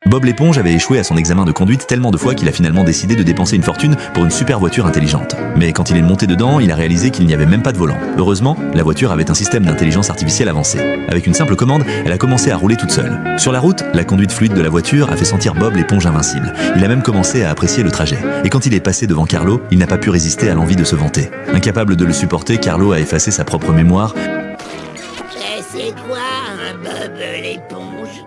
Bob l'éponge avait échoué à son examen de conduite tellement de fois qu'il a finalement décidé de dépenser une fortune pour une super voiture intelligente. Mais quand il est monté dedans, il a réalisé qu'il n'y avait même pas de volant. Heureusement, la voiture avait un système d'intelligence artificielle avancé. Avec une simple commande, elle a commencé à rouler toute seule. Sur la route, la conduite fluide de la voiture a fait sentir Bob l'éponge invincible. Il a même commencé à apprécier le trajet. Et quand il est passé devant Carlo, il n'a pas pu résister à l'envie de se vanter. Incapable de le supporter, Carlo a effacé sa propre mémoire. C'est quoi un Bob l'éponge?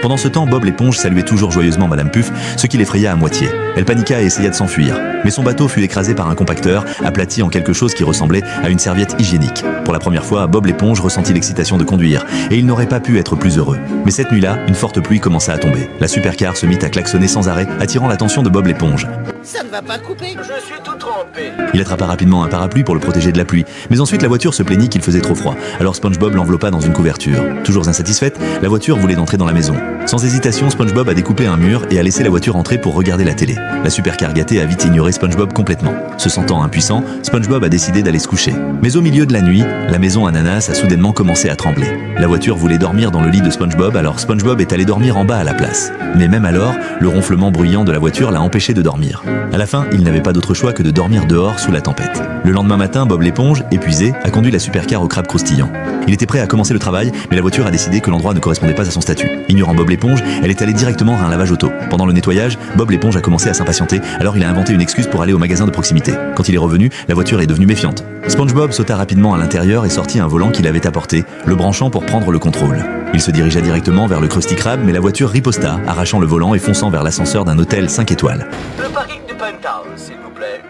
Pendant ce temps, Bob l'éponge saluait toujours joyeusement Madame Puff, ce qui l'effraya à moitié. Elle paniqua et essaya de s'enfuir. Mais son bateau fut écrasé par un compacteur, aplati en quelque chose qui ressemblait à une serviette hygiénique. Pour la première fois, Bob l'éponge ressentit l'excitation de conduire, et il n'aurait pas pu être plus heureux. Mais cette nuit-là, une forte pluie commença à tomber. La supercar se mit à klaxonner sans arrêt, attirant l'attention de Bob l'éponge. Ça ne va pas couper. Je suis tout trempé. Il attrapa rapidement un parapluie pour le protéger de la pluie, mais ensuite la voiture se plaignit qu'il faisait trop froid. Alors SpongeBob l'enveloppa dans une couverture. Toujours insatisfaite, la voiture voulait entrer dans la maison. Sans hésitation, SpongeBob a découpé un mur et a laissé la voiture entrer pour regarder la télé. La supercar gâtée a vite ignoré SpongeBob complètement. Se sentant impuissant, SpongeBob a décidé d'aller se coucher. Mais au milieu de la nuit, la maison Ananas a soudainement commencé à trembler. La voiture voulait dormir dans le lit de SpongeBob, alors SpongeBob est allé dormir en bas à la place. Mais même alors, le ronflement bruyant de la voiture l'a empêché de dormir. À la fin, il n'avait pas d'autre choix que de dormir dehors sous la tempête. Le lendemain matin, Bob l'éponge, épuisé, a conduit la supercar au crabe croustillant. Il était prêt à commencer le travail, mais la voiture a décidé que l'endroit ne correspondait pas à son statut. Ignorant Bob l'éponge, elle est allée directement à un lavage auto. Pendant le nettoyage, Bob l'éponge a commencé à s'impatienter, alors il a inventé une excuse pour aller au magasin de proximité. Quand il est revenu, la voiture est devenue méfiante. SpongeBob sauta rapidement à l'intérieur et sortit un volant qu'il avait apporté, le branchant pour prendre le contrôle. Il se dirigea directement vers le Krusty Krab, mais la voiture riposta, arrachant le volant et fonçant vers l'ascenseur d'un hôtel 5 étoiles. Le parking du Penthouse, s'il vous plaît.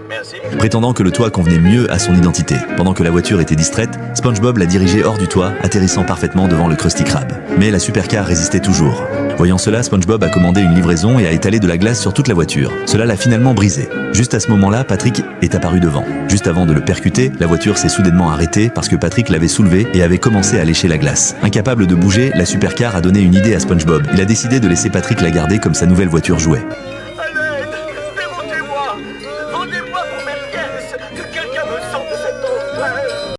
Merci. Prétendant que le toit convenait mieux à son identité. Pendant que la voiture était distraite, SpongeBob l'a dirigée hors du toit, atterrissant parfaitement devant le Krusty Krab. Mais la supercar résistait toujours. Voyant cela, SpongeBob a commandé une livraison et a étalé de la glace sur toute la voiture. Cela l'a finalement brisée. Juste à ce moment-là, Patrick est apparu devant. Juste avant de le percuter, la voiture s'est soudainement arrêtée parce que Patrick l'avait soulevé et avait commencé à lécher la glace. Incapable de bouger, la supercar a donné une idée à SpongeBob. Il a décidé de laisser Patrick la garder comme sa nouvelle voiture jouet.